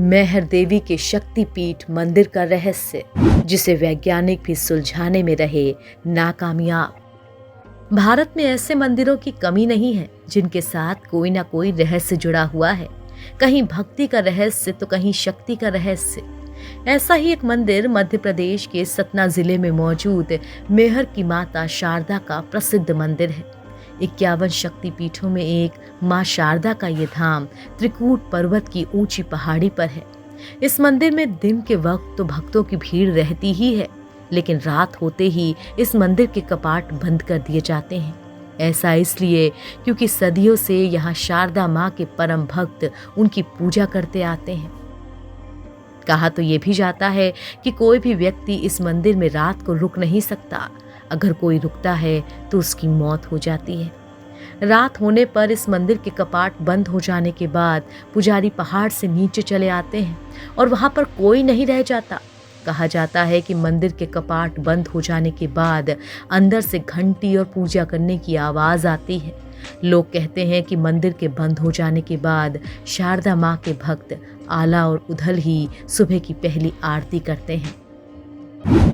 मैहर देवी के शक्तिपीठ मंदिर का रहस्य, जिसे वैज्ञानिक भी सुलझाने में रहे नाकामयाब। भारत में ऐसे मंदिरों की कमी नहीं है जिनके साथ कोई ना कोई रहस्य जुड़ा हुआ है, कहीं भक्ति का रहस्य तो कहीं शक्ति का रहस्य। ऐसा ही एक मंदिर मध्य प्रदेश के सतना जिले में मौजूद मैहर की माता शारदा का प्रसिद्ध मंदिर है। 51 शक्तिपीठों में एक मां शारदा का ये धाम त्रिकूट पर्वत की ऊंची पहाड़ी पर है। इस मंदिर में दिन के वक्त तो भक्तों की भीड़ रहती ही है, लेकिन रात होते ही इस मंदिर के कपाट बंद कर दिए जाते हैं। ऐसा इसलिए क्योंकि सदियों से यहाँ शारदा माँ के परम भक्त उनकी पूजा करते आते हैं। कहा तो ये भी जाता है कि कोई भी व्यक्ति इस मंदिर में रात को रुक नहीं सकता। अगर कोई रुकता है तो उसकी मौत हो जाती है। रात होने पर इस मंदिर के कपाट बंद हो जाने के बाद पुजारी पहाड़ से नीचे चले आते हैं और वहां पर कोई नहीं रह जाता। कहा जाता है कि मंदिर के कपाट बंद हो जाने के बाद अंदर से घंटी और पूजा करने की आवाज आती है। लोग कहते हैं कि मंदिर के बंद हो जाने के बाद शारदा माँ के भक्त आला और उधल ही सुबह की पहली आरती करते हैं।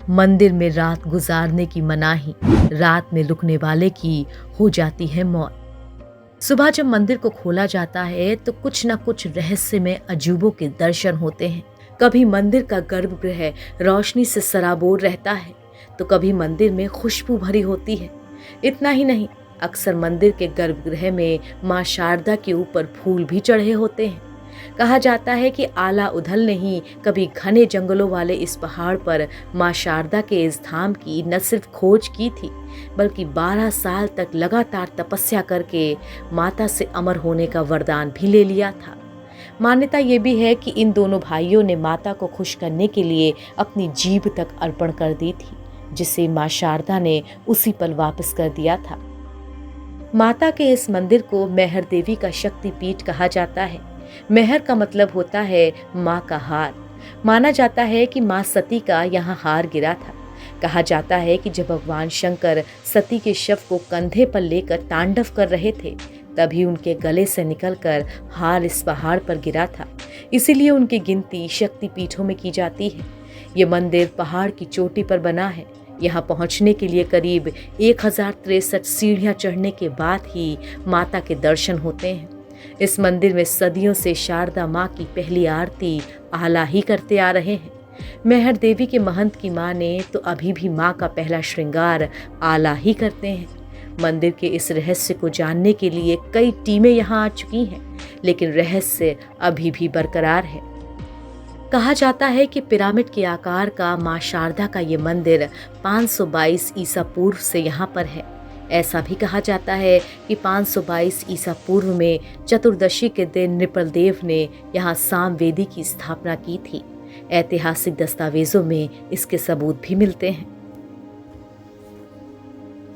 मंदिर में रात गुजारने की मनाही, रात में रुकने वाले की हो जाती है मौत। सुबह जब मंदिर को खोला जाता है तो कुछ न कुछ रहस्यमय अजूबों के दर्शन होते हैं। कभी मंदिर का गर्भगृह रोशनी से सराबोर रहता है तो कभी मंदिर में खुशबू भरी होती है। इतना ही नहीं, अक्सर मंदिर के गर्भगृह में मां शारदा के ऊपर फूल भी चढ़े होते हैं। कहा जाता है कि आला उधल ने ही कभी घने जंगलों वाले इस पहाड़ पर मां शारदा के इस धाम की न सिर्फ खोज की थी, बल्कि 12 साल तक लगातार तपस्या करके माता से अमर होने का वरदान भी ले लिया था। मान्यता ये भी है कि इन दोनों भाइयों ने माता को खुश करने के लिए अपनी जीभ तक अर्पण कर दी थी, जिसे मां शारदा ने उसी पल वापस कर दिया था। माता के इस मंदिर को मैहर देवी का शक्तिपीठ कहा जाता है। मैहर का मतलब होता है माँ का हार। माना जाता है कि माँ सती का यहाँ हार गिरा था। कहा जाता है कि जब भगवान शंकर सती के शव को कंधे पर लेकर तांडव कर रहे थे, तभी उनके गले से निकलकर हार इस पहाड़ पर गिरा था। इसीलिए उनकी गिनती शक्तिपीठों में की जाती है। ये मंदिर पहाड़ की चोटी पर बना है। यहाँ पहुँचने के लिए करीब 1063 सीढ़ियाँ चढ़ने के बाद ही माता के दर्शन होते हैं। इस मंदिर में सदियों से शारदा माँ की पहली आरती आला ही करते आ रहे हैं। मैहर देवी के महंत की माँ ने तो अभी भी माँ का पहला श्रृंगार आला ही करते हैं। मंदिर के इस रहस्य को जानने के लिए कई टीमें यहाँ आ चुकी हैं, लेकिन रहस्य अभी भी बरकरार है। कहा जाता है कि पिरामिड के आकार का माँ शारदा का ये मंदिर 522 ईसा पूर्व से यहाँ पर है। ऐसा भी कहा जाता है कि 522 ईसा पूर्व में चतुर्दशी के दिन नृपलदेव ने यहाँ सामवेदी की स्थापना की थी। ऐतिहासिक दस्तावेजों में इसके सबूत भी मिलते हैं।